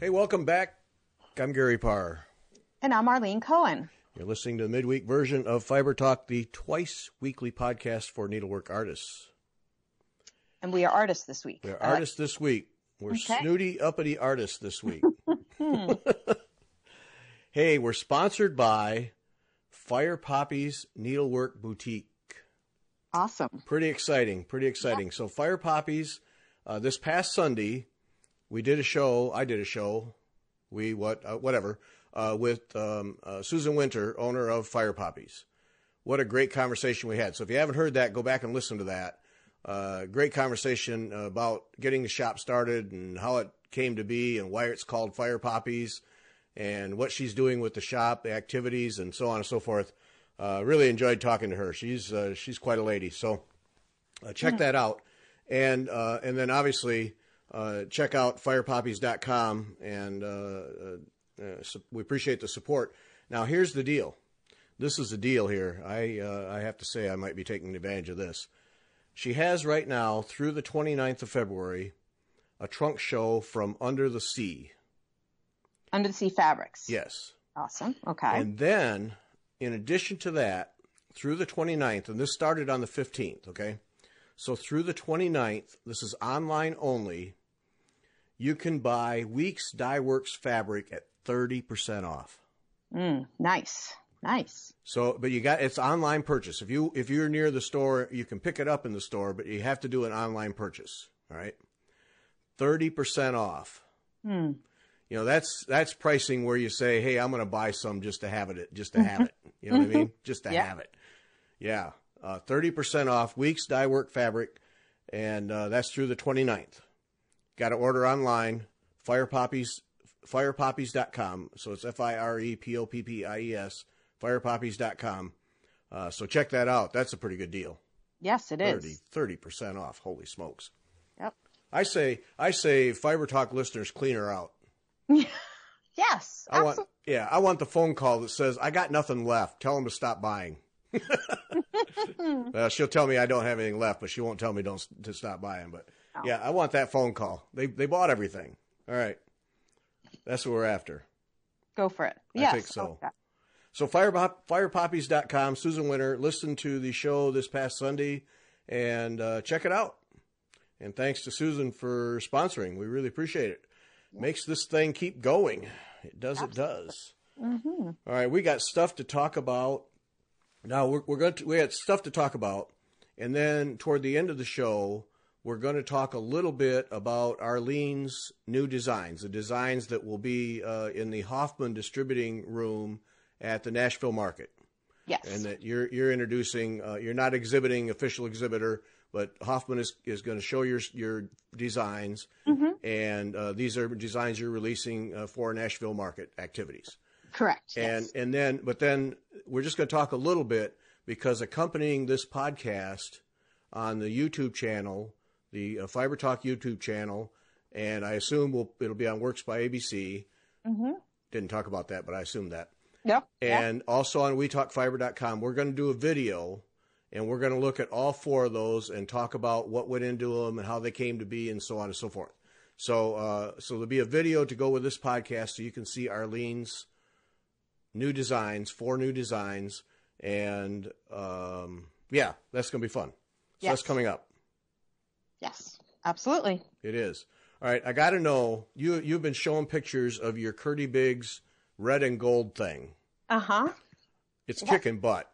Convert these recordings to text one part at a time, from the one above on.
Hey, welcome back. I'm Gary Parr. And I'm Arlene Cohen. You're listening to the midweek version of Fiber Talk, the twice-weekly podcast for needlework artists. And we are artists this week. We're artists this week. We're snooty, uppity artists this week. Hey, we're sponsored by Fire Poppies Needlework Boutique. Awesome. Pretty exciting. Yeah. So Fire Poppies, this past Sunday, I did a show, with Susan Winter, owner of Fire Poppies. What a great conversation we had. So if you haven't heard that, go back and listen to that. Great conversation about getting the shop started and how it came to be and why it's called Fire Poppies and what she's doing with the shop, the activities, and so on and so forth. Really enjoyed talking to her. She's quite a lady. So check that out. And then obviously check out firepoppies.com, and we appreciate the support. Now, here's the deal. This is the deal here. I have to say I might be taking advantage of this. She has right now, through the 29th of February, a trunk show from Under the Sea. Under the Sea Fabrics. Yes. Awesome. Okay. And then, in addition to that, through the 29th, and this started on the 15th, okay? So through the 29th, this is online only, you can buy Weeks Dye Works fabric at 30% off. Nice. So, but it's online purchase. If you're near the store, you can pick it up in the store, but you have to do an online purchase. All right, 30% off. You know, that's pricing where you say, hey, I'm going to buy some just to have it. You know what I mean? Just to have it. Yeah, 30% off Weeks Dye Work fabric, and that's through the 29th. Got to order online. Firepoppies.com. So it's FIREPOPPIES. Firepoppies.com. So check that out. That's a pretty good deal. Yes, it is. 30% off. Holy smokes. Yep. I say Fiber Talk listeners, clean her out. Yes. I want the phone call that says, I got nothing left. Tell them to stop buying. She'll tell me I don't have anything left, but she won't tell me to stop buying. But yeah, I want that phone call. They bought everything. All right. That's what we're after. Go for it. I think so. Okay. So firepoppies.com, Susan Winter, listen to the show this past Sunday and check it out. And thanks to Susan for sponsoring. We really appreciate it. Makes this thing keep going. It does. Mm-hmm. All right, we got stuff to talk about. Now we had stuff to talk about, and then toward the end of the show, we're going to talk a little bit about Arlene's new designs, the designs that will be in the Hoffman distributing room at the Nashville market. Yes. And that you're introducing, you're not exhibiting, official exhibitor, but Hoffman is going to show your designs. Mm-hmm. And these are designs you're releasing for Nashville market activities. Correct. And yes. and then we're just going to talk a little bit, because accompanying this podcast on the YouTube channel, the Fiber Talk YouTube channel, and I assume it'll be on Works by ABC. Mm-hmm. Didn't talk about that, but I assumed that. Yep. And also on WeTalkFiber.com, we're going to do a video, and we're going to look at all four of those and talk about what went into them and how they came to be and so on and so forth. So there'll be a video to go with this podcast, so you can see Arlene's new designs, 4 new designs, and that's going to be fun. So that's coming up. Yes, absolutely. It is. All right, I got to know, you've been showing pictures of your Kirti Bigs red and gold thing. Uh-huh. It's kicking butt.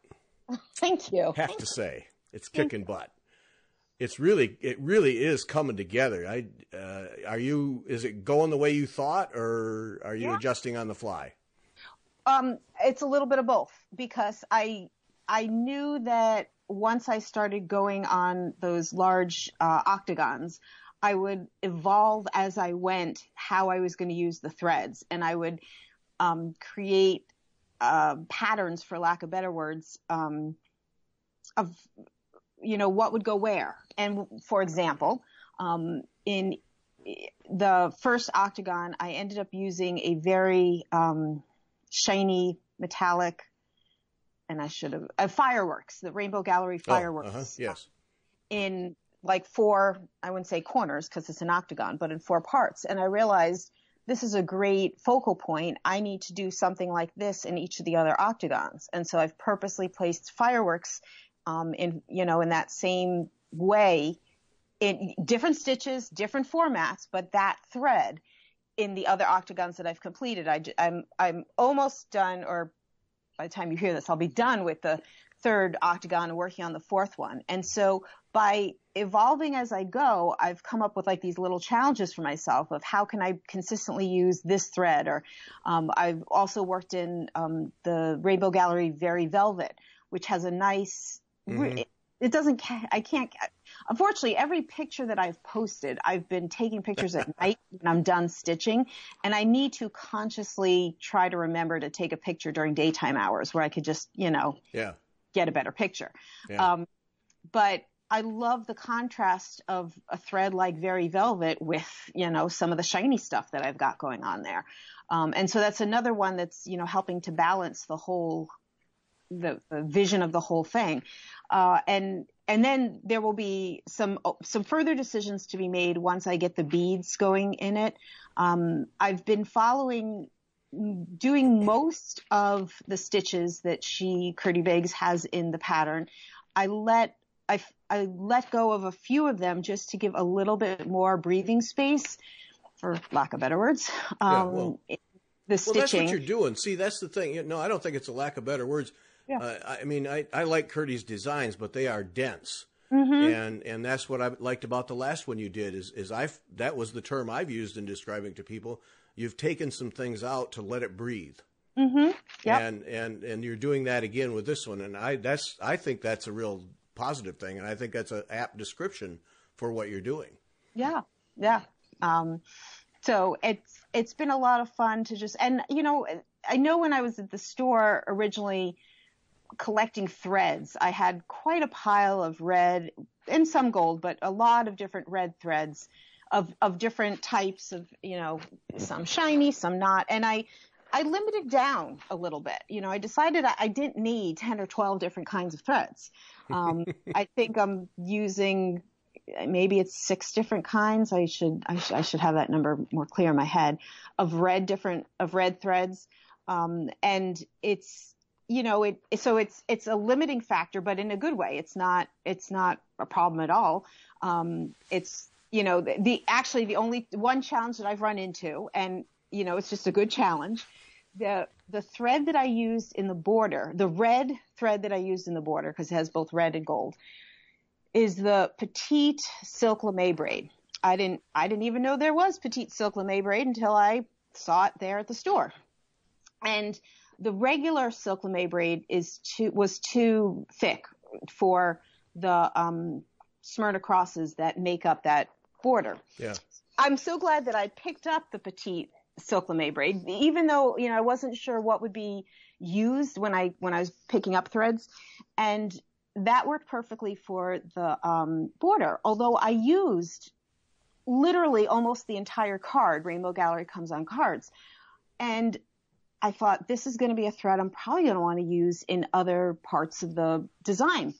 Thank you. Have to say, it's kicking butt. It really is coming together. Is it going the way you thought, or are you adjusting on the fly? It's a little bit of both, because I knew that once I started going on those large octagons, I would evolve as I went how I was going to use the threads, and I would create patterns, for lack of better words, of what would go where. And for example, in the first octagon, I ended up using a very shiny metallic, and I should have fireworks, the Rainbow Gallery fireworks. Yes. In like 4, I wouldn't say corners because it's an octagon, but in 4 parts. And I realized this is a great focal point. I need to do something like this in each of the other octagons. And so I've purposely placed fireworks in that same way, in different stitches, different formats, but that thread in the other octagons that I've completed. I'm almost done, or by the time you hear this, I'll be done with the third octagon and working on the fourth one. And so by evolving as I go, I've come up with like these little challenges for myself of how can I consistently use this thread. Or I've also worked in the Rainbow Gallery Very Velvet, which has a nice, it doesn't, I can't, unfortunately, every picture that I've posted, I've been taking pictures at night when I'm done stitching, and I need to consciously try to remember to take a picture during daytime hours where I could just, get a better picture. Yeah. But I love the contrast of a thread like Very Velvet with, some of the shiny stuff that I've got going on there. And so that's another one that's, helping to balance the whole, the vision of the whole thing. And then there will be some further decisions to be made once I get the beads going in it. I've been doing most of the stitches that Kirti Bigs has in the pattern. I let go of a few of them just to give a little bit more breathing space, for lack of better words. The stitching. Well, that's what you're doing. See, that's the thing. No, I don't think it's a lack of better words. Yeah. I like Kirti's designs, but they are dense. And that's what I liked about the last one you did that was the term I've used in describing to people. You've taken some things out to let it breathe. Yep. And you're doing that again with this one. And I think that's a real positive thing. And I think that's an apt description for what you're doing. Yeah. Yeah. So it's been a lot of fun to just, and I know when I was at the store originally collecting threads, I had quite a pile of red and some gold, but a lot of different red threads of different types of, some shiny, some not. And I limited down a little bit. I decided I didn't need 10 or 12 different kinds of threads. I think I'm using, maybe it's 6 different kinds. I should have that number more clear in my head of red threads. And it's, it's a limiting factor, but in a good way. It's not a problem at all. It's, the only one challenge that I've run into, and, it's just a good challenge. The thread that I used in the border, the red thread that I used in the border, because it has both red and gold, is the petite silk lame braid. I didn't even know there was petite silk lame braid until I saw it there at the store. And the regular silk lame braid was too thick for the Smyrna crosses that make up that border. Yeah. I'm so glad that I picked up the petite silk lame braid, even though I wasn't sure what would be used when I was picking up threads, and that worked perfectly for the border. Although I used literally almost the entire card. Rainbow Gallery comes on cards, and I thought this is going to be a thread I'm probably going to want to use in other parts of the design.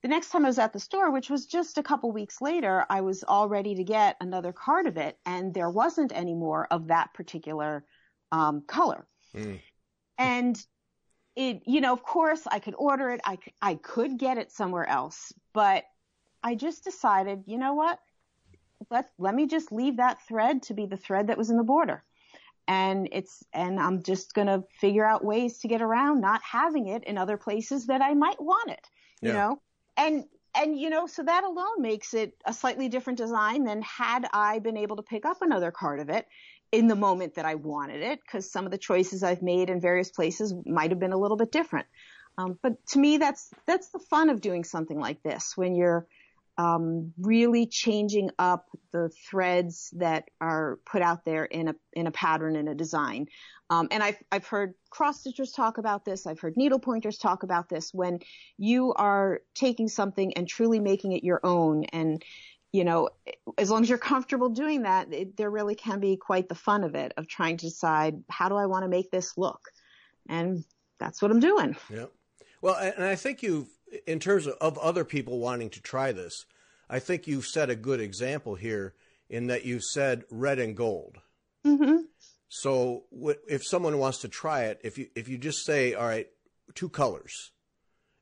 The next time I was at the store, which was just a couple weeks later, I was all ready to get another card of it, and there wasn't any more of that particular color. And it, of course, I could order it. I could get it somewhere else, but I just decided, you know what? Let me just leave that thread to be the thread that was in the border. And I'm just going to figure out ways to get around not having it in other places that I might want it, you know? And, so that alone makes it a slightly different design than had I been able to pick up another card of it in the moment that I wanted it, because some of the choices I've made in various places might have been a little bit different. But to me, that's the fun of doing something like this, when you're really changing up the threads that are put out there in a pattern, in a design. And I've heard cross stitchers talk about this. I've heard needle pointers talk about this. When you are taking something and truly making it your own, and as long as you're comfortable doing that, there really can be quite the fun of it, of trying to decide, how do I want to make this look? And that's what I'm doing. Yeah. Well, and I think in terms of other people wanting to try this, I think you've set a good example here in that you said red and gold. So if someone wants to try it, if you just say, all right, 2 colors,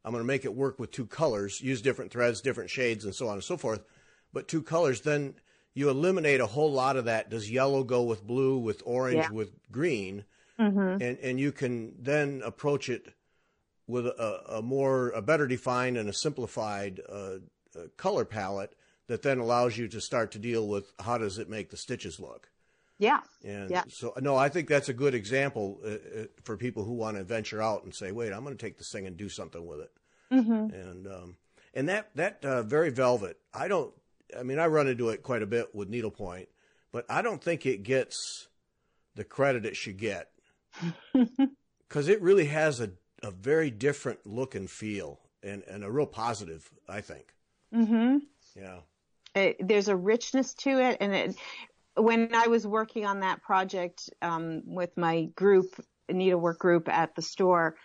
I'm going to make it work with 2 colors, use different threads, different shades, and so on and so forth, but 2 colors, then you eliminate a whole lot of that. Does yellow go with blue, with orange, with green? And you can then approach it with a better defined and a simplified color palette that then allows you to start to deal with how does it make the stitches look. Yeah. And so, no, I think that's a good example for people who want to venture out and say, wait, I'm going to take this thing and do something with it. And that Very Velvet, I run into it quite a bit with needlepoint, but I don't think it gets the credit it should get because it really has a very different look and feel and a real positive, I think. Yeah. There's a richness to it. And when I was working on that project with my group, needlework group at the store,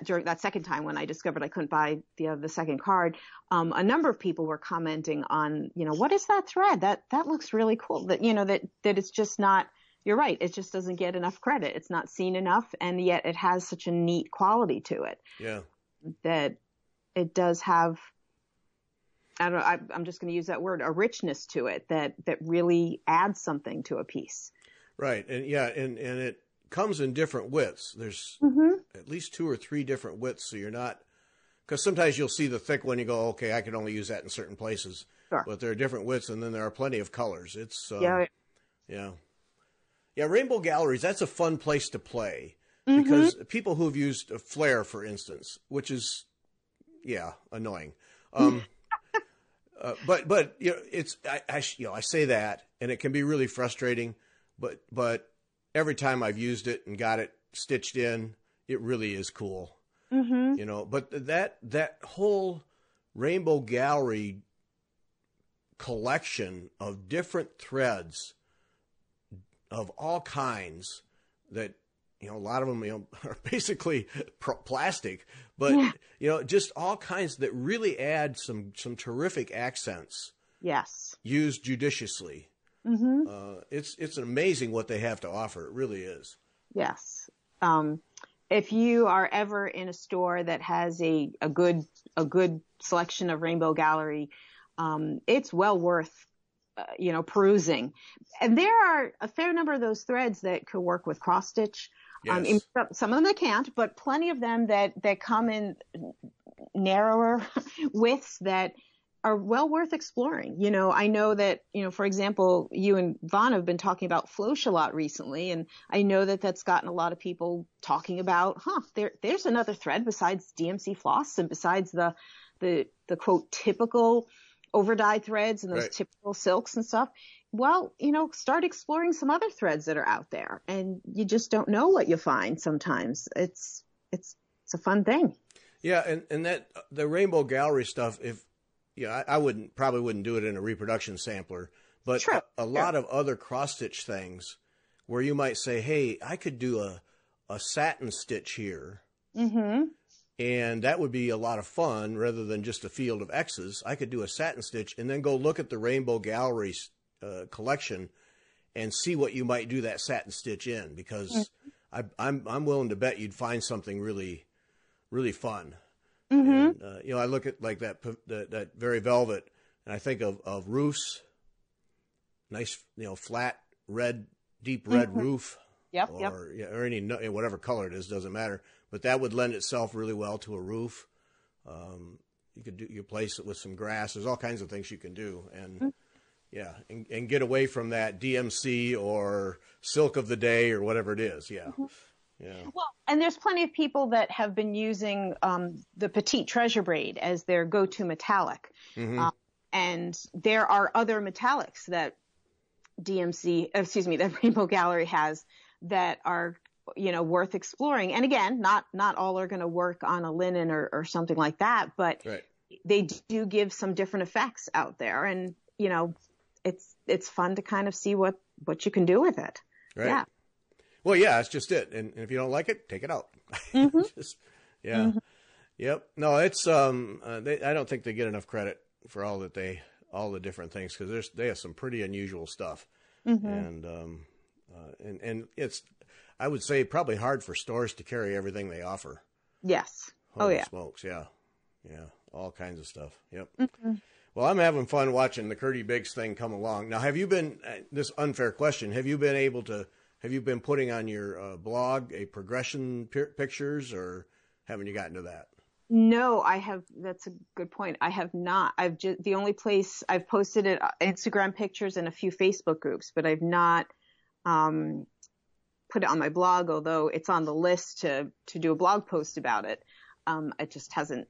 during that second time when I discovered I couldn't buy the second card, a number of people were commenting on, what is that thread? That looks really cool. That it's just not. You're right. It just doesn't get enough credit. It's not seen enough, and yet it has such a neat quality to it. Yeah. That it does have. I don't know. I'm just going to use that word, a richness to it that really adds something to a piece. Right. And and it comes in different widths. There's at least 2 or 3 different widths. So you're not, because sometimes you'll see the thick one, you go, okay, I can only use that in certain places. Sure. But there are different widths, and then there are plenty of colors. It's, Yeah, Rainbow Galleries, that's a fun place to play because people who've used a flare, for instance, which is, annoying. But it's I say that, and it can be really frustrating. But every time I've used it and got it stitched in, it really is cool. But that whole Rainbow Gallery collection of different threads of all kinds that a lot of them are basically plastic, but just all kinds that really add some terrific accents. Yes, used judiciously. It's amazing what they have to offer. It really is. Yes. If you are ever in a store that has a good selection of Rainbow Gallery, it's well worth perusing. And there are a fair number of those threads that could work with cross stitch. Yes. Some of them that can't, but plenty of them that come in narrower widths that are well worth exploring. I know that, for example, you and Vaughn have been talking about Flosh a lot recently, and I know that that's gotten a lot of people talking about, there's another thread besides DMC floss and besides the quote typical over-dyed threads and those typical silks and stuff. Well, start exploring some other threads that are out there, and you just don't know what you find sometimes. It's a fun thing. Yeah, and that the Rainbow Gallery stuff, I probably wouldn't do it in a reproduction sampler, but a lot of other cross-stitch things where you might say, hey, I could do a satin stitch here. And that would be a lot of fun rather than just a field of X's. I could do a satin stitch and then go look at the Rainbow Gallery collection and see what you might do that satin stitch in, because I'm willing to bet you'd find something really, really fun. And, I look at like that Very Velvet, and I think of roofs, nice, flat red, deep red roof. Or any whatever color it is, doesn't matter. But that would lend itself really well to a roof. You could place it with some grass. There's all kinds of things you can do, and and get away from that DMC or silk of the day or whatever it is. Yeah. Well, and there's plenty of people that have been using the Petite Treasure braid as their go-to metallic, and there are other metallics that that Rainbow Gallery has that are worth exploring. And again, not all are going to work on a linen or something like that, but they do give some different effects out there, and it's fun to kind of see what you can do with it. Right. Yeah. Well, that's just it. And if you don't like it, take it out. Yep. No, it's I don't think they get enough credit for all the different things, because they have some pretty unusual stuff. And And it's, I would say, probably hard for stores to carry everything they offer. Yes. Holy smokes. Yeah. Yeah. All kinds of stuff. Yep. Mm-hmm. Well, I'm having fun watching the Kirti Bigs thing come along. Now, have you been, this unfair question, have you been putting on your blog a progression pictures, or haven't you gotten to that? No, I have. That's a good point. I have not. The only place I've posted it, Instagram pictures and a few Facebook groups, but I've not put it on my blog, although it's on the list to do a blog post about it. It just hasn't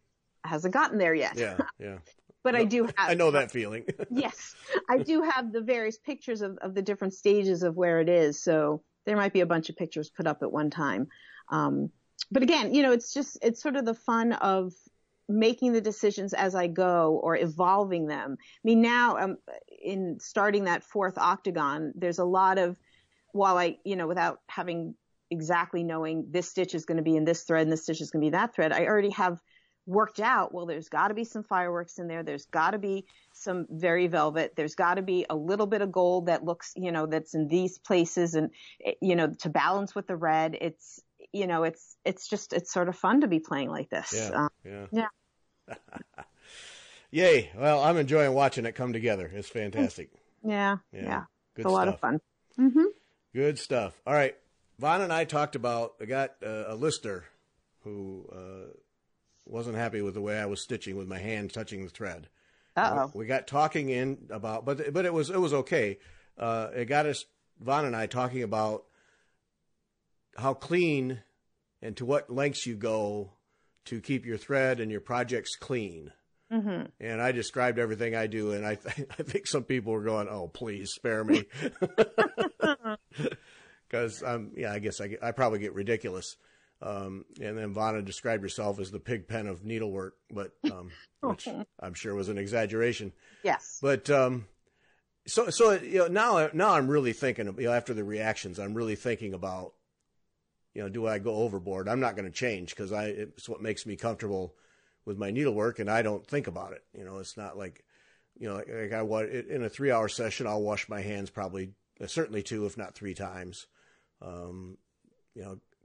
gotten there yet. Yeah. Yeah. But I do have. I know that feeling. Yes, I do have the various pictures of the different stages of where it is. So there might be a bunch of pictures put up at one time. But again, it's sort of the fun of making the decisions as I go or evolving them. I mean, now in starting that fourth octagon, there's a lot of, while I, without having exactly knowing this stitch is going to be in this thread and this stitch is going to be that thread, I already have worked out, well, there's got to be some fireworks in there. There's got to be some very velvet. There's got to be a little bit of gold that looks, that's in these places, and, to balance with the red. It's sort of fun to be playing like this. Yeah. Yay. Well, I'm enjoying watching it come together. It's fantastic. Yeah. Good It's a lot stuff. of fun. Mm-hmm. Good stuff. All right. Vaughn and I talked about, I got a listener who wasn't happy with the way I was stitching with my hand touching the thread. Uh-oh. We got talking but it was okay. It got us, Vaughn and I, talking about how clean and to what lengths you go to keep your thread and your projects clean. Mm-hmm. And I described everything I do, and I think some people were going, "Oh, please spare me," because I guess I probably get ridiculous. And then Vanna described herself as the pig pen of needlework, but which I'm sure was an exaggeration. Yes. But so now I'm really thinking of, after the reactions, I'm really thinking about, do I go overboard? I'm not going to change because it's what makes me comfortable with my needlework, and I don't think about it. It's not like, like in a 3-hour session, I'll wash my hands probably, certainly 2, if not 3 times.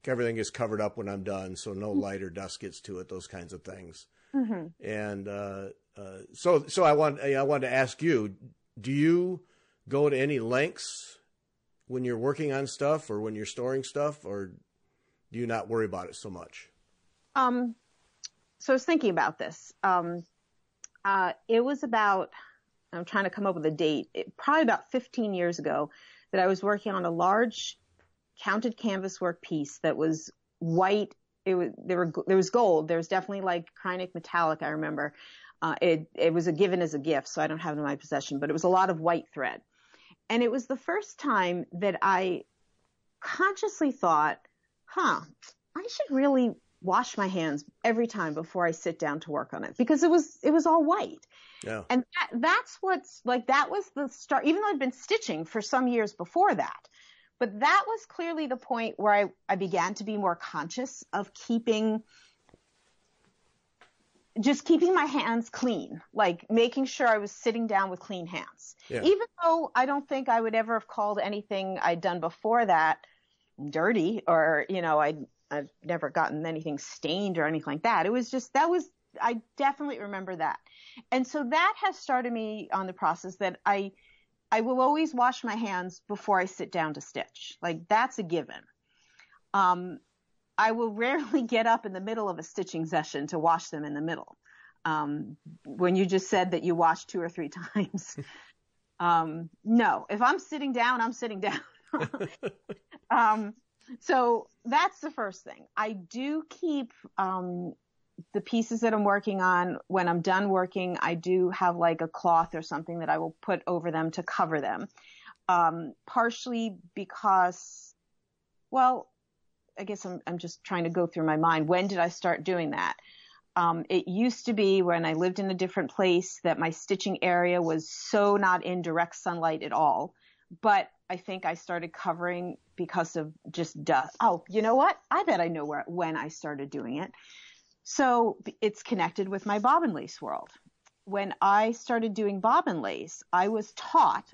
Everything is covered up when I'm done, so no light or dust gets to it, those kinds of things. Mm-hmm. And so I wanted to ask you, do you go to any lengths when you're working on stuff or when you're storing stuff, or do you not worry about it so much? So I was thinking about this. It was about, I'm trying to come up with a date, probably about 15 years ago, that I was working on a large counted canvas work piece that was white. There was gold. There was definitely like Kreinik metallic, I remember. It was given as a gift, so I don't have it in my possession, but it was a lot of white thread. And it was the first time that I consciously thought, I should really wash my hands every time before I sit down to work on it, because it was all white. Yeah. And that was the start, even though I'd been stitching for some years before that. But that was clearly the point where I began to be more conscious of keeping my hands clean, like making sure I was sitting down with clean hands. Yeah. Even though I don't think I would ever have called anything I'd done before that dirty, or, I've never gotten anything stained or anything like that. It was just, I definitely remember that. And so that has started me on the process that I will always wash my hands before I sit down to stitch. Like, that's a given. I will rarely get up in the middle of a stitching session to wash them in the middle. When you just said that you wash 2 or 3 times. No, if I'm sitting down, I'm sitting down. So that's the first thing. I do keep the pieces that I'm working on. When I'm done working, I do have like a cloth or something that I will put over them to cover them. Partially because, well, I guess I'm just trying to go through my mind. When did I start doing that? It used to be when I lived in a different place that my stitching area was so not in direct sunlight at all. But I think I started covering because of just dust. Oh, you know what? I bet I know when I started doing it. So it's connected with my bobbin lace world. When I started doing bobbin lace, I was taught,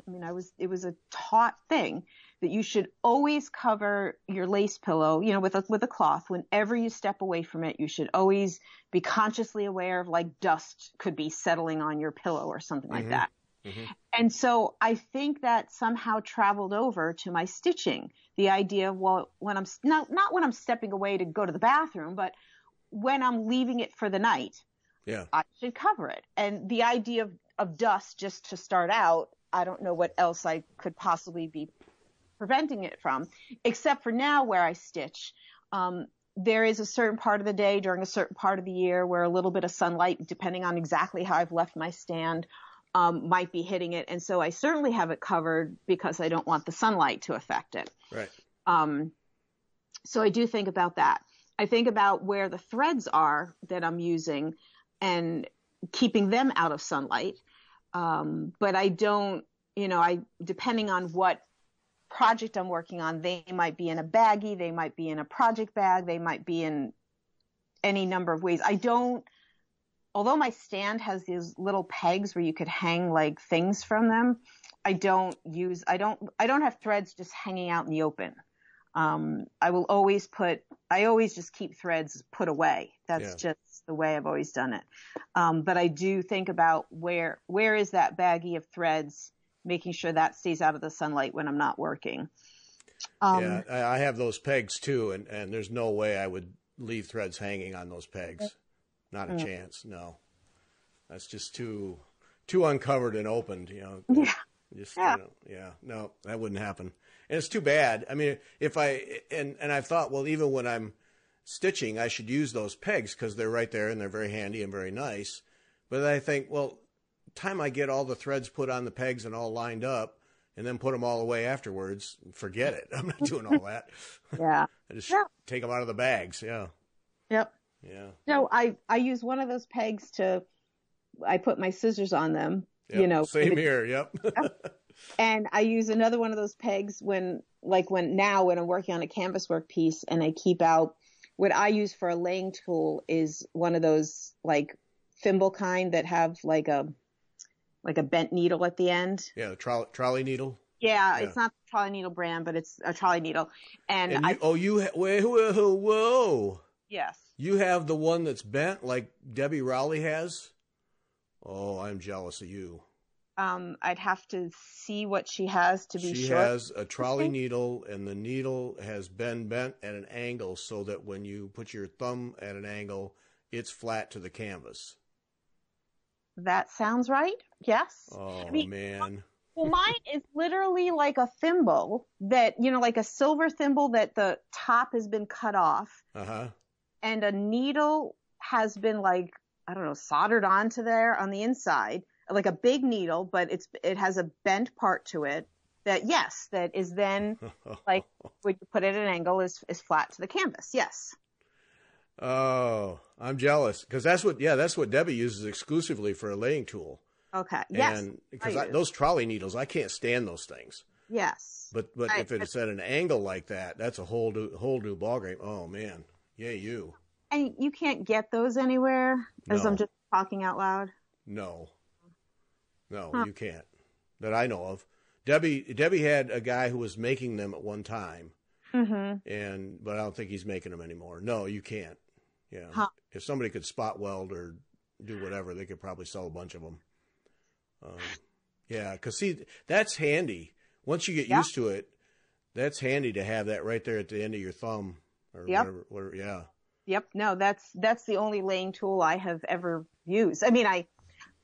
it was a taught thing that you should always cover your lace pillow, with a cloth. Whenever you step away from it, you should always be consciously aware of like dust could be settling on your pillow or something like that. Mm-hmm. And so I think that somehow traveled over to my stitching. The idea of, well, when I'm not when I'm stepping away to go to the bathroom, but when I'm leaving it for the night, I should cover it. And the idea of dust, just to start out, I don't know what else I could possibly be preventing it from, except for now where I stitch. There is a certain part of the day during a certain part of the year where a little bit of sunlight, depending on exactly how I've left my stand, might be hitting it. And so I certainly have it covered because I don't want the sunlight to affect it. Right. So I do think about that. I think about where the threads are that I'm using and keeping them out of sunlight. But I don't, depending on what project I'm working on, they might be in a baggie, they might be in a project bag, they might be in any number of ways. Although my stand has these little pegs where you could hang like things from them, I don't have threads just hanging out in the open. I always just keep threads put away. That's just the way I've always done it. But I do think about where is that baggie of threads, making sure that stays out of the sunlight when I'm not working. I have those pegs too, and there's no way I would leave threads hanging on those pegs. Not a chance. No, that's just too uncovered and opened. No, that wouldn't happen. And it's too bad. I mean, and I thought, well, even when I'm stitching, I should use those pegs because they're right there and they're very handy and very nice. But I think, well, time I get all the threads put on the pegs and all lined up and then put them all away afterwards, forget it. I'm not doing all that. Yeah. I just take them out of the bags. Yeah. Yep. Yeah. No, I use one of those pegs I put my scissors on them, Same here. Yep. And I use another one of those pegs when I'm working on a canvas work piece and I keep out what I use for a laying tool is one of those like thimble kind that have like a bent needle at the end. Yeah. The trolley needle. Yeah. It's not the trolley needle brand, but it's a trolley needle. Whoa. Yes. You have the one that's bent like Debbie Rowley has? Oh, I'm jealous of you. I'd have to see what she has to be sure. She has a trolley needle, and the needle has been bent at an angle so that when you put your thumb at an angle, it's flat to the canvas. That sounds right. Yes. Oh, man. Well, mine is literally like a thimble that, like a silver thimble that the top has been cut off. Uh-huh. And a needle has been like, I don't know, soldered onto there on the inside. Like a big needle, but it has a bent part to it that is then like when you put it at an angle is flat to the canvas. Yes. Oh, I'm jealous because that's what Debbie uses exclusively for a laying tool. Okay. Yes. And because those trolley needles, I can't stand those things. Yes. But if it's at an angle like that, that's a whole new ballgame. Oh man. Yeah, you. And you can't get those anywhere as No. I'm just talking out loud. No, you can't. That I know of. Debbie had a guy who was making them at one time, but I don't think he's making them anymore. No, you can't. Yeah, if somebody could spot weld or do whatever, they could probably sell a bunch of them. Because see, that's handy. Once you get used to it, that's handy to have that right there at the end of your thumb or whatever. Yeah. Yep. No, that's the only laying tool I have ever used. I mean, I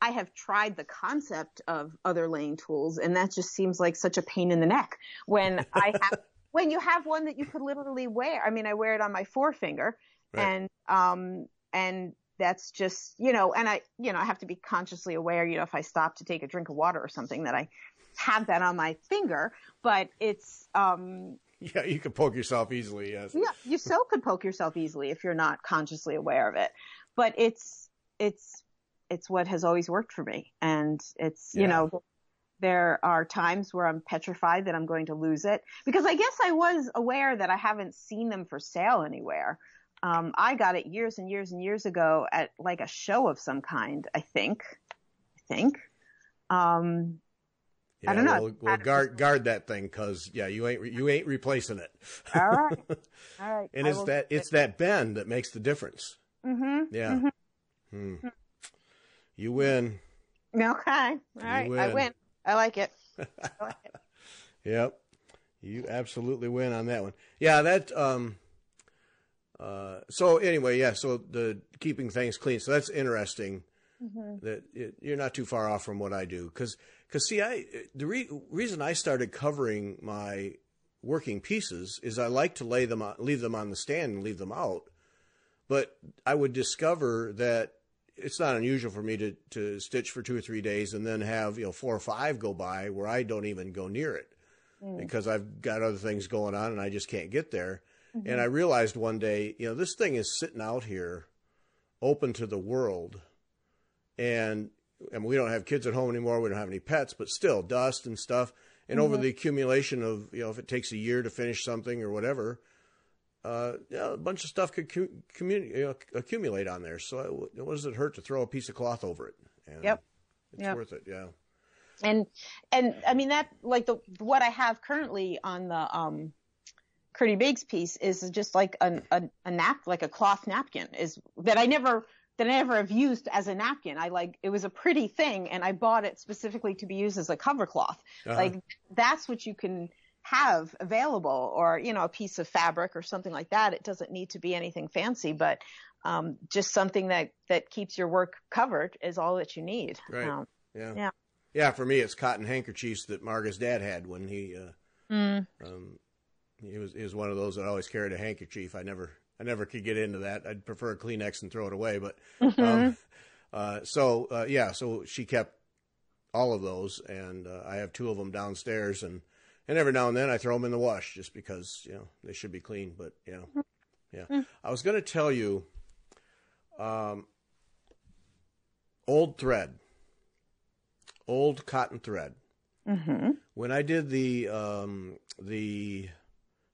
have tried the concept of other laying tools, and that just seems like such a pain in the neck when when you have one that you could literally wear. I mean, I wear it on my forefinger, right. and that's just, and I have to be consciously aware, if I stop to take a drink of water or something that I have that on my finger, but it's, yeah, you can poke yourself easily. Yes. Yeah. You so could poke yourself easily if you're not consciously aware of it, but it's what has always worked for me. And it's, there are times where I'm petrified that I'm going to lose it because I guess I was aware that I haven't seen them for sale anywhere. I got it years and years and years ago at like a show of some kind, I think. Yeah, Yeah, I don't know. well, guard that thing, because you ain't replacing it. All right. All right. And it's that bend that makes the difference. Mm-hmm. Yeah. Mm-hmm. You win. Okay. All right. I win. I like it. Yep. You absolutely win on that one. Yeah, that so anyway, so the keeping things clean. So that's interesting. That you're not too far off from what I do, because see, the reason I started covering my working pieces is I like to leave them on the stand and leave them out. But I would discover that it's not unusual for me to stitch for 2 or 3 days and then have 4 or 5 go by where I don't even go near it because I've got other things going on and I just can't get there. And I realized one day, this thing is sitting out here open to the world. And we don't have kids at home anymore. We don't have any pets, but still dust and stuff. And over the accumulation of, if it takes a year to finish something or whatever, a bunch of stuff could accumulate on there. So what does it hurt to throw a piece of cloth over it? And it's worth it. Yeah. And I mean, that, like, what I have currently on the Kirti Bigs piece is just like a cloth napkin that I never have used as a napkin. It was a pretty thing, and I bought it specifically to be used as a cover cloth. Like, that's what you can have available, or, a piece of fabric or something like that. It doesn't need to be anything fancy, but just something that keeps your work covered is all that you need. Right. Yeah. For me, it's cotton handkerchiefs that Marga's dad had when he was one of those that always carried a handkerchief. I never could get into that. I'd prefer a Kleenex and throw it away. But so she kept all of those, and I have 2 of them downstairs, and every now and then I throw them in the wash just because they should be clean. But I was going to tell you, old thread, old cotton thread. When I did the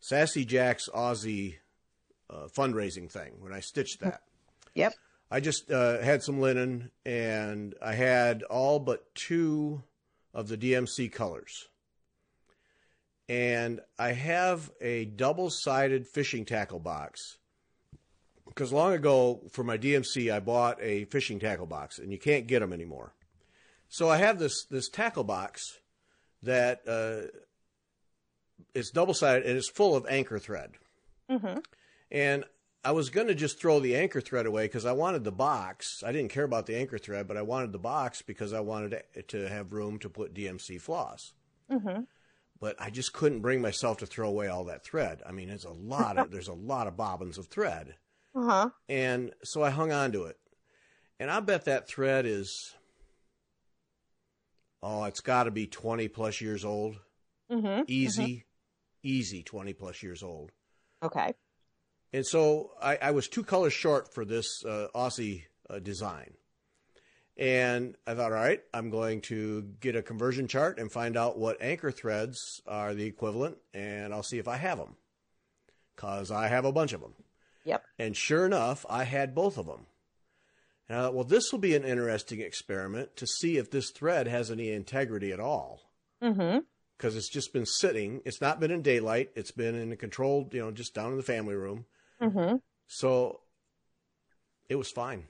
Sassy Jack's Aussie fundraising thing, when I stitched that. Yep. I just had some linen, and I had all but 2 of the DMC colors. And I have a double-sided fishing tackle box, because long ago for my DMC I bought a fishing tackle box, and you can't get them anymore. So I have this tackle box that it's double-sided, and it's full of anchor thread. And I was going to just throw the anchor thread away because I wanted the box. I didn't care about the anchor thread, but I wanted the box because I wanted to have room to put DMC floss. But I just couldn't bring myself to throw away all that thread. I mean, there's a lot of bobbins of thread. And so I hung on to it. And I bet that thread is, it's got to be 20 plus years old. Easy 20 plus years old. Okay. And so I was 2 colors short for this Aussie design. And I thought, all right, I'm going to get a conversion chart and find out what anchor threads are the equivalent, and I'll see if I have them, because I have a bunch of them. Yep. And sure enough, I had both of them. And I thought, well, this will be an interesting experiment to see if this thread has any integrity at all. Because it's just been sitting. It's not been in daylight. It's been in a controlled, just down in the family room. So it was fine.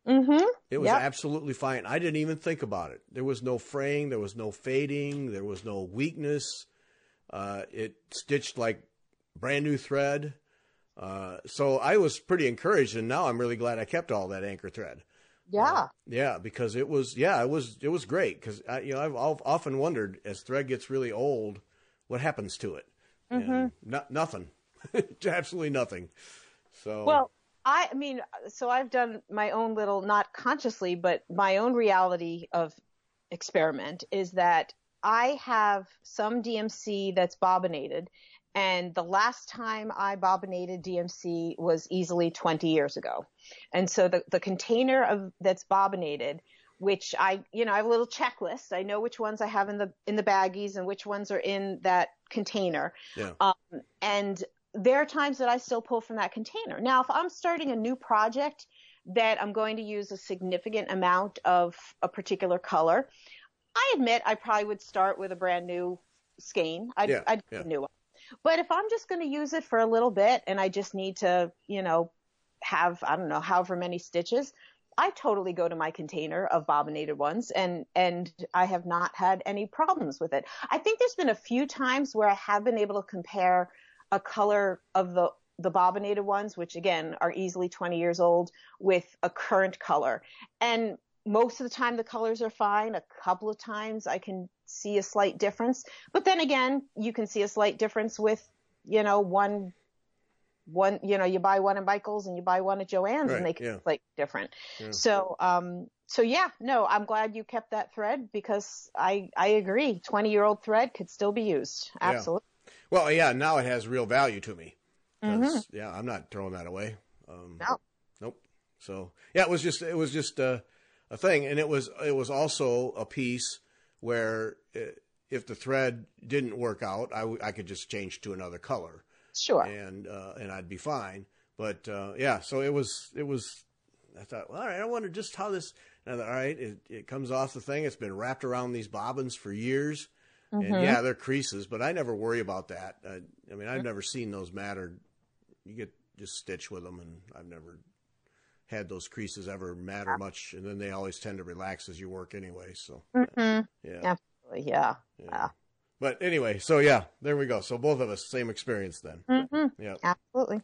It was absolutely fine. I didn't even think about it. There was no fraying. There was no fading. There was no weakness. It stitched like brand new thread. So I was pretty encouraged, and now I'm really glad I kept all that anchor thread. Because it was great. Because I've often wondered, as thread gets really old, what happens to it? And nothing. Absolutely nothing. So well, I mean, so I've done my own little, not consciously, but my own reality of experiment is that I have some DMC that's bobbinated, and the last time I bobbinated DMC was easily 20 years ago. And so the container that's bobbinated, which I have a little checklist. I know which ones I have in the baggies and which ones are in that container. And there are times that I still pull from that container. Now, if I'm starting a new project that I'm going to use a significant amount of a particular color, I admit I probably would start with a brand new skein. I'd get a new one. But if I'm just going to use it for a little bit and I just need to, have, I don't know, however many stitches, I totally go to my container of bobbinated ones and I have not had any problems with it. I think there's been a few times where I have been able to compare a color of the bobbinated ones, which again are easily 20 years old, with a current color. And most of the time the colors are fine. A couple of times I can see a slight difference. But then again, you can see a slight difference with, one, you buy one at Michael's and you buy one at Joann's, and they can be like different. Yeah. So no, I'm glad you kept that thread, because I agree. 20-year-old thread could still be used. Absolutely. Yeah. Well, yeah, now it has real value to me. Yeah, I'm not throwing that away. No. Nope. So yeah, it was just a thing. And it was also a piece where if the thread didn't work out, I could just change to another color. Sure. And I'd be fine. But yeah, so it was, I thought, well, all right, I wonder just how this, and I thought, all right, it comes off the thing. It's been wrapped around these bobbins for years. And yeah, they're creases, but I never worry about that. I mean, I've never seen those matter. You get just stitch with them, and I've never had those creases ever matter much. And then they always tend to relax as you work anyway. So yeah, absolutely, yeah. But anyway, so yeah, there we go. So both of us, same experience then. Yeah, absolutely.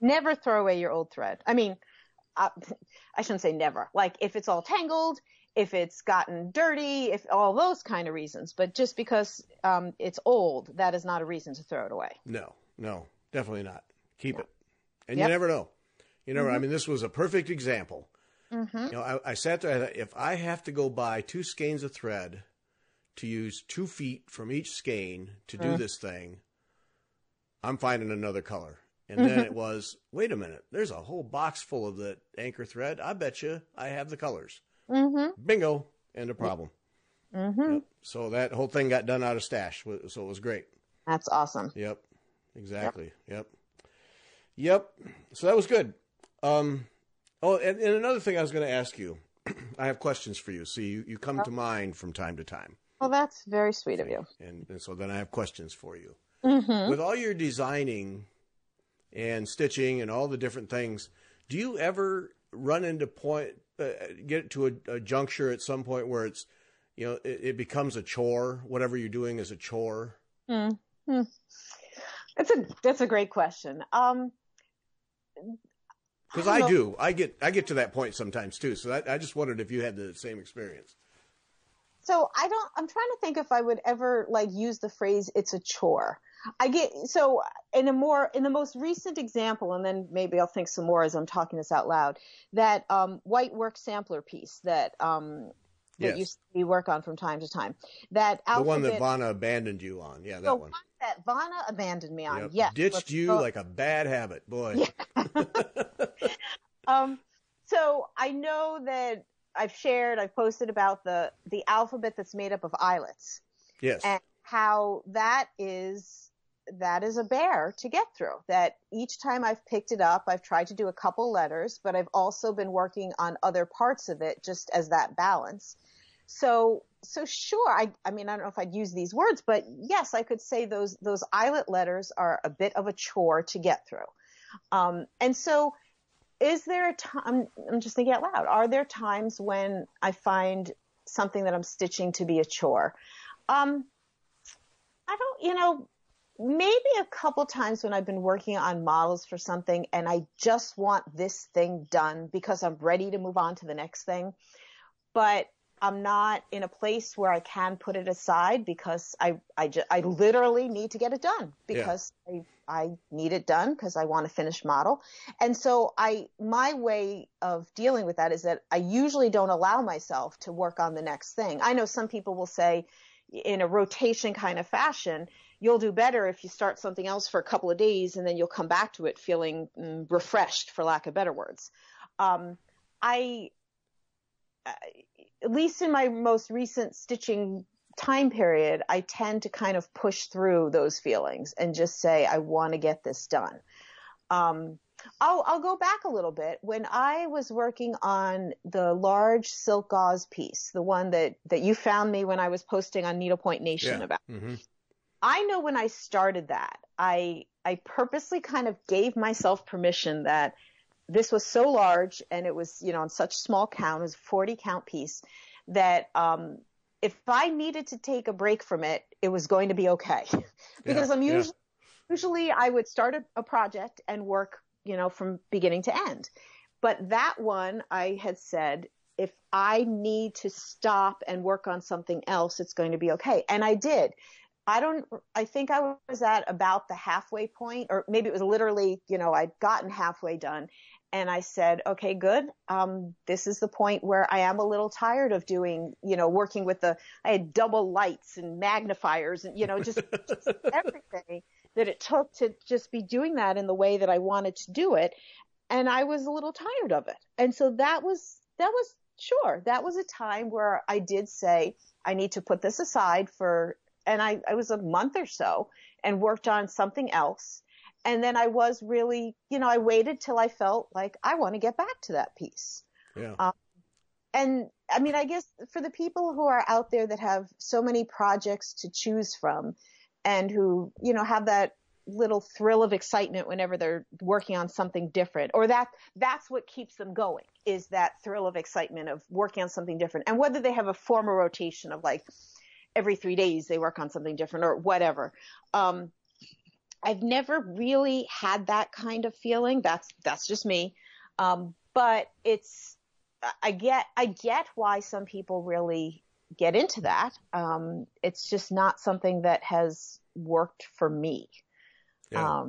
never throw away your old thread. I mean, I shouldn't say never. Like if it's all tangled, if it's gotten dirty, if all those kind of reasons. But just because it's old, that is not a reason to throw it away. No, definitely not. Keep it. And you never know. You never. I mean, this was a perfect example. I sat there. I thought, if I have to go buy 2 skeins of thread to use 2 feet from each skein to do this thing, I'm finding another color. And then it was, wait a minute, there's a whole box full of the anchor thread. I bet you I have the colors. Bingo. End of problem. Yep. So that whole thing got done out of stash. So it was great. That's awesome. Yep. Exactly. Yep. So that was good. And another thing I was going to ask you, I have questions for you. See, you come to mind from time to time. Well, that's very sweet of you. And so then I have questions for you. With all your designing and stitching and all the different things, do you ever run into get to a juncture at some point where it's, it becomes a chore? Whatever you're doing is a chore. That's a great question. Because I do. I get to that point sometimes too. So I just wondered if you had the same experience. So I'm trying to think if I would ever use the phrase "it's a chore." So in the most recent example, and then maybe I'll think some more as I'm talking this out loud, that white work sampler piece that you see me work on from time to time. That the one that Vanna abandoned you on. Yeah, that one. That Vanna abandoned me on. Yes. Ditched you like a bad habit, boy. Yeah. So I know that I've posted about the alphabet that's made up of eyelets. Yes. And how that is a bear to get through. That each time I've picked it up, I've tried to do a couple letters, but I've also been working on other parts of it just as that balance. So sure, I mean, I don't know if I'd use these words, but yes, I could say those eyelet letters are a bit of a chore to get through. And so is there a time, I'm just thinking out loud, are there times when I find something that I'm stitching to be a chore? I don't, maybe a couple times when I've been working on models for something and I just want this thing done because I'm ready to move on to the next thing, but I'm not in a place where I can put it aside because I literally need to get it done because I need it done because I want a finished model. And so my way of dealing with that is that I usually don't allow myself to work on the next thing. I know some people will say in a rotation kind of fashion, you'll do better if you start something else for a couple of days and then you'll come back to it feeling refreshed, for lack of better words. At least in my most recent stitching time period, I tend to kind of push through those feelings and just say, I want to get this done. I'll go back a little bit. When I was working on the large silk gauze piece, the one that you found me when I was posting on Needlepoint Nation Yeah. about, Mm-hmm. I know when I started that, I purposely kind of gave myself permission that this was so large and it was, on such small count, it was a 40 count piece, that if I needed to take a break from it, it was going to be okay. Because I'm usually I would start a project and work, from beginning to end. But that one, I had said, if I need to stop and work on something else, it's going to be okay. And I did. I think I was at about the halfway point, or maybe it was literally, I'd gotten halfway done. And I said, okay, good. This is the point where I am a little tired of doing, working with I had double lights and magnifiers and, just everything that it took to just be doing that in the way that I wanted to do it. And I was a little tired of it. And so that was a time where I did say, I need to put this aside and I was a month or so and worked on something else. And then I was really, I waited till I felt like I want to get back to that piece. Yeah. And I mean, I guess for the people who are out there that have so many projects to choose from and who, have that little thrill of excitement whenever they're working on something different, or that's what keeps them going, is that thrill of excitement of working on something different. And whether they have a formal rotation of like every 3 days they work on something different or whatever. I've never really had that kind of feeling. That's just me. But I get why some people really get into that. It's just not something that has worked for me. Yeah.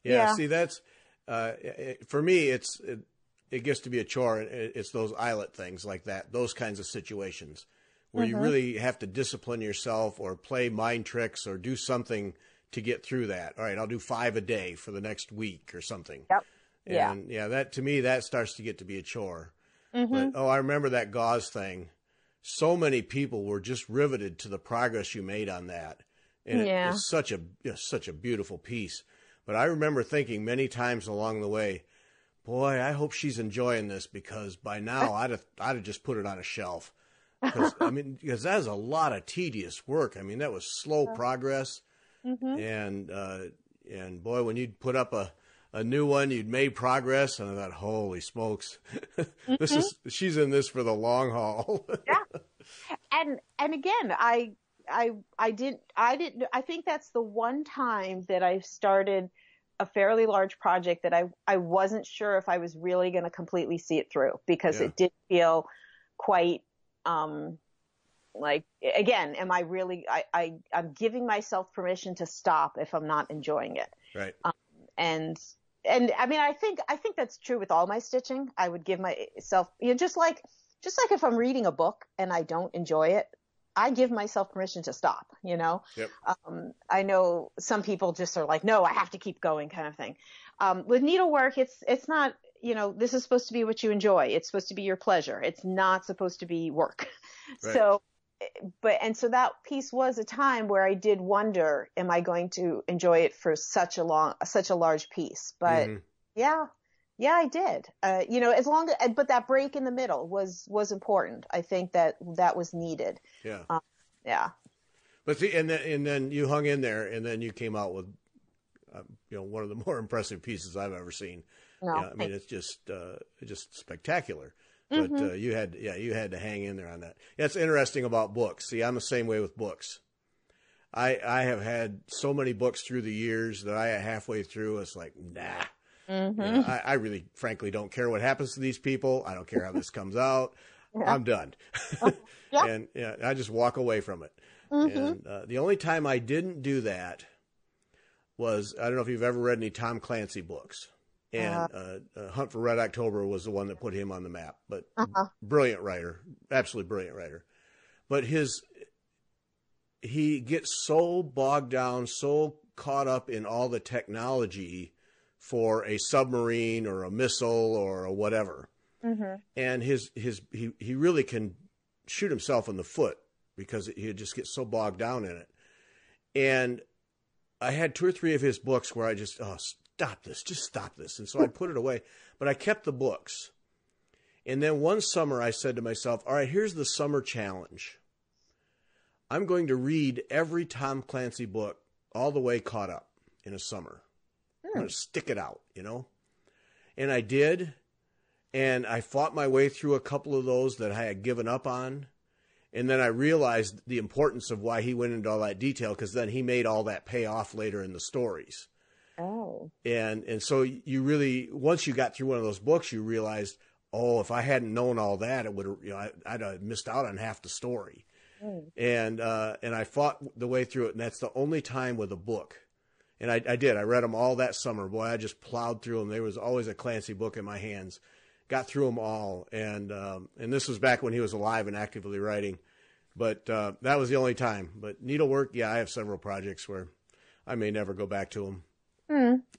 Yeah. See, that's, for me, it gets to be a chore. It's those eyelet things like that, those kinds of situations where you really have to discipline yourself or play mind tricks or do something to get through that. All right, I'll do 5 a day for the next week or something. Yep. And that to me, that starts to get to be a chore. But, I remember that gauze thing. So many people were just riveted to the progress you made on that. And it's such a beautiful piece. But I remember thinking many times along the way, boy, I hope she's enjoying this, because by now I'd have just put it on a shelf. Because that is a lot of tedious work. I mean, that was slow progress. And boy, when you'd put up a new one, you'd made progress, and I thought, holy smokes, she's in this for the long haul. Yeah. And again, I think that's the one time that I started a fairly large project that I wasn't sure if I was really going to completely see it through, because it did feel quite, like, again, am I really, I'm giving myself permission to stop if I'm not enjoying it. Right. And I mean, I think that's true with all my stitching. I would give myself, just like if I'm reading a book and I don't enjoy it, I give myself permission to stop, Yep. I know some people just are like, no, I have to keep going kind of thing. With needlework, it's not, this is supposed to be what you enjoy. It's supposed to be your pleasure. It's not supposed to be work. Right. So that piece was a time where I did wonder, am I going to enjoy it for such a large piece? But yeah, I did. But that break in the middle was important. I think that was needed. Yeah. Yeah. But see, and then you hung in there, and then you came out with, one of the more impressive pieces I've ever seen. No, I mean, it's just spectacular. But you had to hang in there on that. That's interesting about books. See, I'm the same way with books. I have had so many books through the years that halfway through, it's like, nah. I really, frankly, don't care what happens to these people. I don't care how this comes out. Yeah. I'm done. Yeah. And I just walk away from it. And the only time I didn't do that was, I don't know if you've ever read any Tom Clancy books. And Hunt for Red October was the one that put him on the map. But brilliant writer, absolutely brilliant writer. But he gets so bogged down, so caught up in all the technology for a submarine or a missile or a whatever. And he really can shoot himself in the foot because he just gets so bogged down in it. And I had 2 or 3 of his books where I just, stop this, just stop this. And so I put it away, but I kept the books. And then one summer I said to myself, all right, here's the summer challenge. I'm going to read every Tom Clancy book all the way caught up in a summer. I'm going to stick it out, you know? And I did. And I fought my way through a couple of those that I had given up on. And then I realized the importance of why he went into all that detail, because then he made all that pay off later in the stories. Oh. And so you really, once you got through one of those books, you realized, oh, if I hadn't known all that, it would, you know, I'd have missed out on half the story. And I fought the way through it, and that's the only time with a book. And I did. I read them all that summer. Boy, I just plowed through them. There was always a Clancy book in my hands. Got through them all. And this was back when he was alive and actively writing. But that was the only time. But needlework, yeah, I have several projects where I may never go back to them.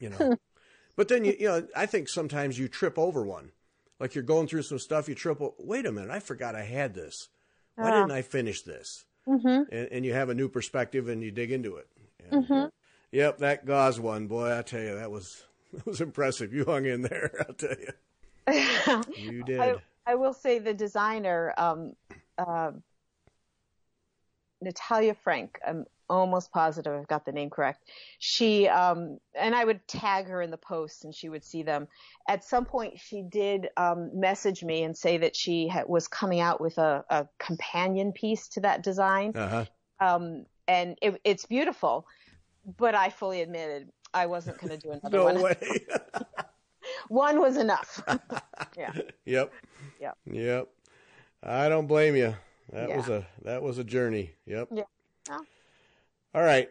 You know. But then, you know, I think sometimes you trip over one. Like you're going through some stuff, you trip over, wait a minute, I forgot I had this. Why didn't I finish this? And you have a new perspective and you dig into it. And, yep, that gauze one, boy, I tell you, that was impressive. You hung in there, I'll tell you. You did. I will say the designer, Natalia Frank, I'm almost positive I've got the name correct. She, and I would tag her in the posts and she would see them. At some point she did message me and say that she was coming out with a companion piece to that design. And it's beautiful, but I fully admitted I wasn't going to do another one. No way. One was enough. Yeah. Yep. I don't blame you. That was a journey. Yep. Yeah. Oh. All right.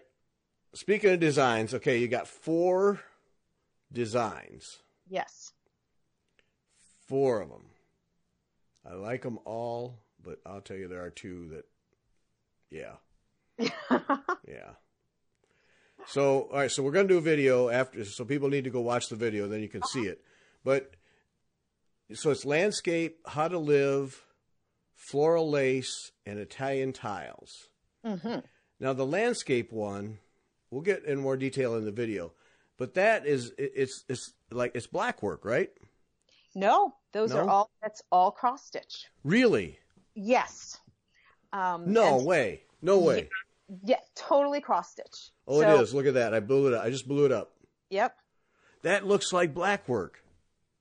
Speaking of designs, okay, you got 4 designs. Yes. 4 of them. I like them all, but I'll tell you there are 2 that, yeah. Yeah. So, all right, so we're going to do a video after, so people need to go watch the video, then you can see it. But, so it's landscape, how to live, floral lace, and Italian tiles. Now, the landscape one, we'll get in more detail in the video, but that is, it's black work, right? No, that's all cross stitch. Really? Yes. No way. Yeah, totally cross stitch. Oh, so, it is. Look at that. I blew it up. I just blew it up. Yep. That looks like black work.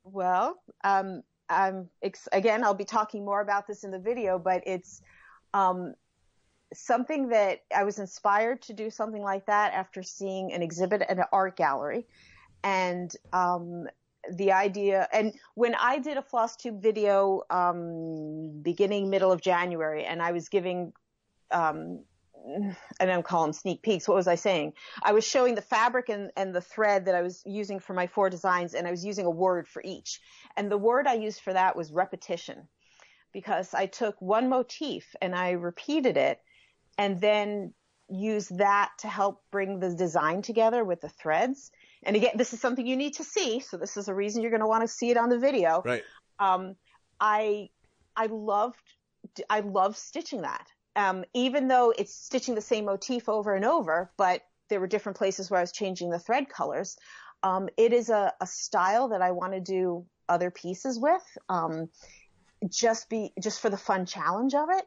Well, again, I'll be talking more about this in the video, but it's something that I was inspired to do something like that after seeing an exhibit at an art gallery. And the idea, and when I did a FlossTube video middle of January, and I was giving I don't call them sneak peeks. What was I saying? I was showing the fabric and the thread that I was using for my 4 designs, and I was using a word for each. And the word I used for that was repetition, because I took one motif and I repeated it and then used that to help bring the design together with the threads. And again, this is something you need to see. So this is a reason you're going to want to see it on the video. Right. I loved stitching that. Even though it's stitching the same motif over and over, but there were different places where I was changing the thread colors. It is a style that I want to do other pieces with, just for the fun challenge of it.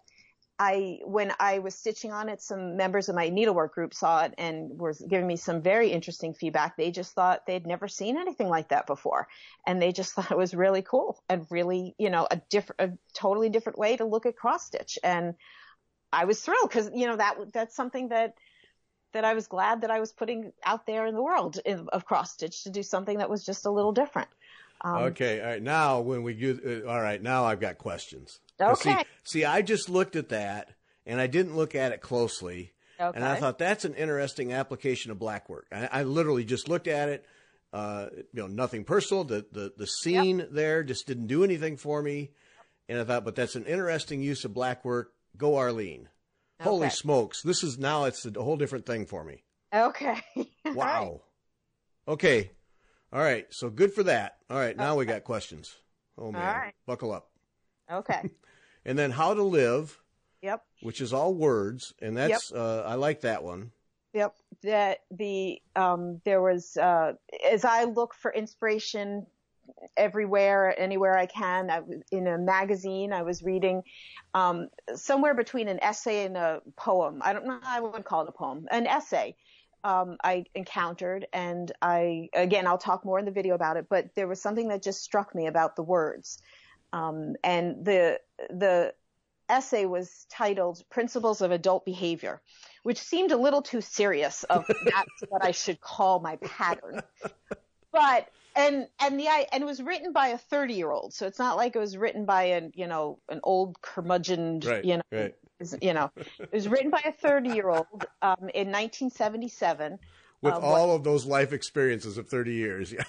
When I was stitching on it, some members of my needlework group saw it and were giving me some very interesting feedback. They just thought they'd never seen anything like that before. And they just thought it was really cool and really, a totally different way to look at cross stitch. And I was thrilled because, that's something that I was glad that I was putting out there in the world of cross stitch, to do something that was just a little different. Okay. All right. Now now I've got questions. Okay. See, I just looked at that and I didn't look at it closely. Okay. And I thought that's an interesting application of black work. I literally just looked at it, nothing personal. The scene there just didn't do anything for me. And I thought, but that's an interesting use of black work. Go Arlene. Okay. Holy smokes. It's a whole different thing for me. Okay. Wow. Okay. All right. So good for that. All right. Now we got questions. Oh man. All right. Buckle up. Okay. And then how to live. Yep. Which is all words. And that's, I like that one. Yep. That there was, as I look for inspiration everywhere, anywhere I can, in a magazine, I was reading, somewhere between an essay and a poem. I don't know, I wouldn't call it a poem, an essay. I encountered, and I'll talk more in the video about it, but there was something that just struck me about the words. And the essay was titled Principles of Adult Behavior, which seemed a little too serious of that's what I should call my pattern. But and it was written by a 30-year-old, so it's not like it was written by an old curmudgeon, Right, right. It was written by a 30-year-old in 1977. With all of those life experiences of 30 years. Yeah.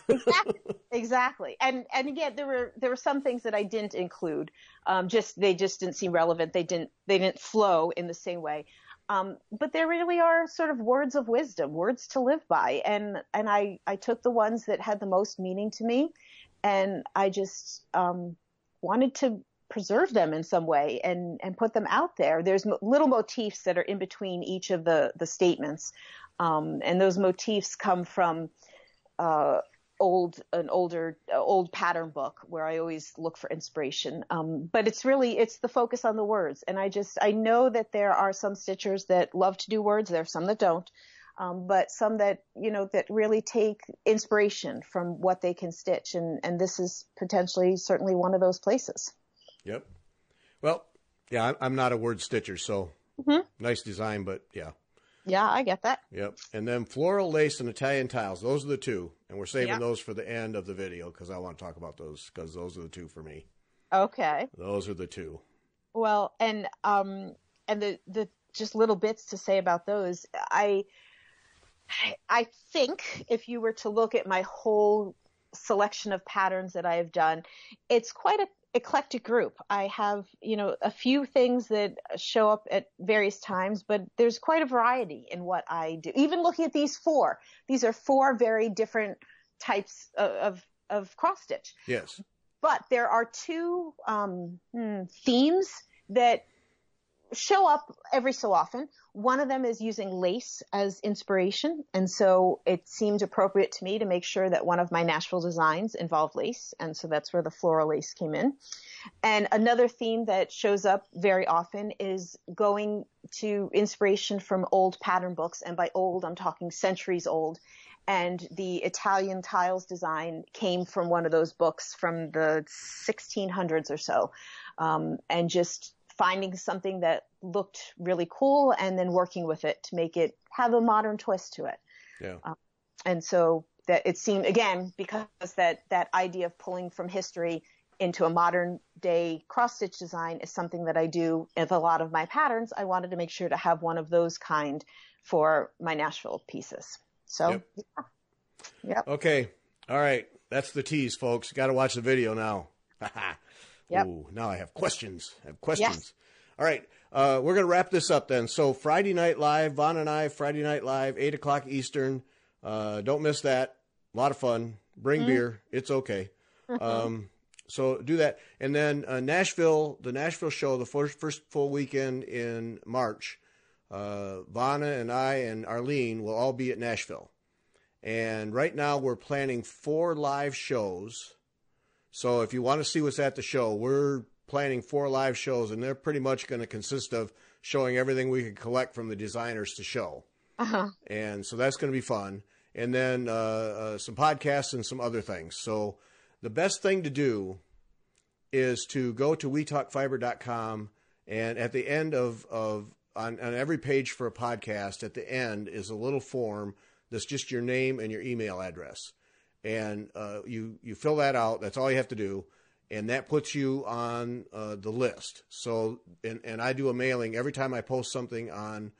Exactly. And again, there were some things that I didn't include. They just didn't seem relevant. They didn't flow in the same way. But there really are sort of words of wisdom, words to live by. And I took the ones that had the most meaning to me, and I just wanted to preserve them in some way and put them out there. There's little motifs that are in between each of the statements. And those motifs come from old pattern book where I always look for inspiration. But it's the focus on the words. And I know that there are some stitchers that love to do words. There are some that don't. But some that really take inspiration from what they can stitch. And this is potentially certainly one of those places. Yep. Well, yeah, I'm not a word stitcher, so nice design, but yeah. Yeah, I get that. Yep. And then floral lace and Italian tiles. Those are the two. And we're saving those for the end of the video because I want to talk about those because those are the two for me. Okay. Those are the two. Well, and the just little bits to say about those. I think if you were to look at my whole selection of patterns that I have done, it's quite a eclectic group. I have, a few things that show up at various times, but there's quite a variety in what I do. Even looking at these are four very different types of cross stitch. Yes. But there are two themes that show up every so often. One of them is using lace as inspiration. And so it seemed appropriate to me to make sure that one of my Nashville designs involved lace. And so that's where the floral lace came in. And another theme that shows up very often is going to inspiration from old pattern books. And by old, I'm talking centuries old. And the Italian tiles design came from one of those books from the 1600s or so. And just finding something that looked really cool and then working with it to make it have a modern twist to it. Yeah. And so that it seemed, again, because that idea of pulling from history into a modern day cross stitch design is something that I do with a lot of my patterns. I wanted to make sure to have one of those kind for my Nashville pieces. So, Yep. Okay. All right. That's the tease, folks. Got to watch the video now. Yep. Ooh, now I have questions. Yes. All right. We're going to wrap this up then. So Friday Night Live, Vaughn and I, Friday Night Live, 8 o'clock Eastern. Don't miss that. A lot of fun. Bring beer. It's okay. So do that. And then Nashville, the Nashville show, the first full weekend in March, Vanna and I and Arlene will all be at Nashville. And right now we're planning 4 live shows. So if you want to see what's at the show, we're planning 4 live shows, and they're pretty much going to consist of showing everything we can collect from the designers to show. And so that's going to be fun. And then some podcasts and some other things. So the best thing to do is to go to wetalkfiber.com, and at the end on every page for a podcast, at the end is a little form that's just your name and your email address. And you fill that out. That's all you have to do. And that puts you on the list. So, and I do a mailing every time I post something on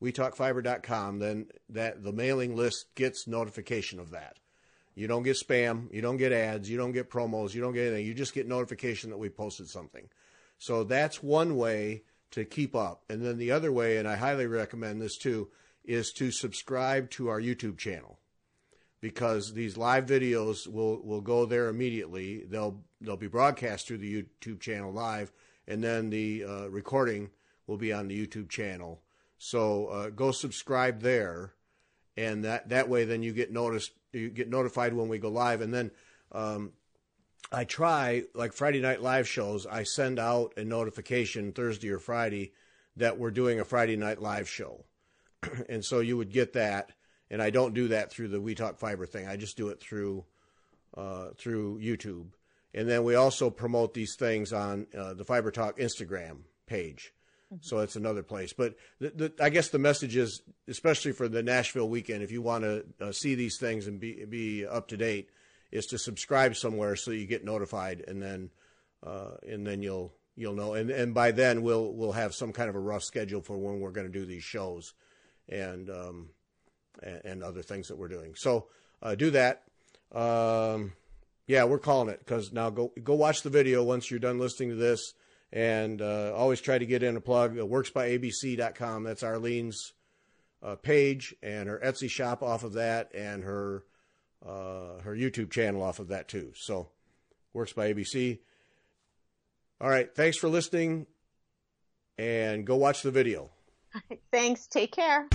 wetalkfiber.com, then the mailing list gets notification of that. You don't get spam. You don't get ads. You don't get promos. You don't get anything. You just get notification that we posted something. So that's one way to keep up. And then the other way, and I highly recommend this too, is to subscribe to our YouTube channel, because these live videos will go there immediately. They'll be broadcast through the YouTube channel live, and then the recording will be on the YouTube channel. So go subscribe there, and that way then you get notified when we go live. And then I try, like Friday night live shows, I send out a notification Thursday or Friday that we're doing a Friday night live show. And so you would get that. And I don't do that through the We Talk Fiber thing. I just do it through YouTube. And then we also promote these things on the Fiber Talk Instagram page. So it's another place. But I guess the message is, especially for the Nashville weekend, if you want to see these things and be up to date, is to subscribe somewhere so you get notified, and then you'll know. And by then we'll have some kind of a rough schedule for when we're going to do these shows, and other things that we're doing. So do that. Yeah, we're calling it, because now go watch the video once you're done listening to this. And always try to get in a plug. Worksbyabc.com. That's Arlene's page, and her Etsy shop off of that, and her YouTube channel off of that too. So Works by ABC. All right. Thanks for listening, and go watch the video. Thanks. Take care.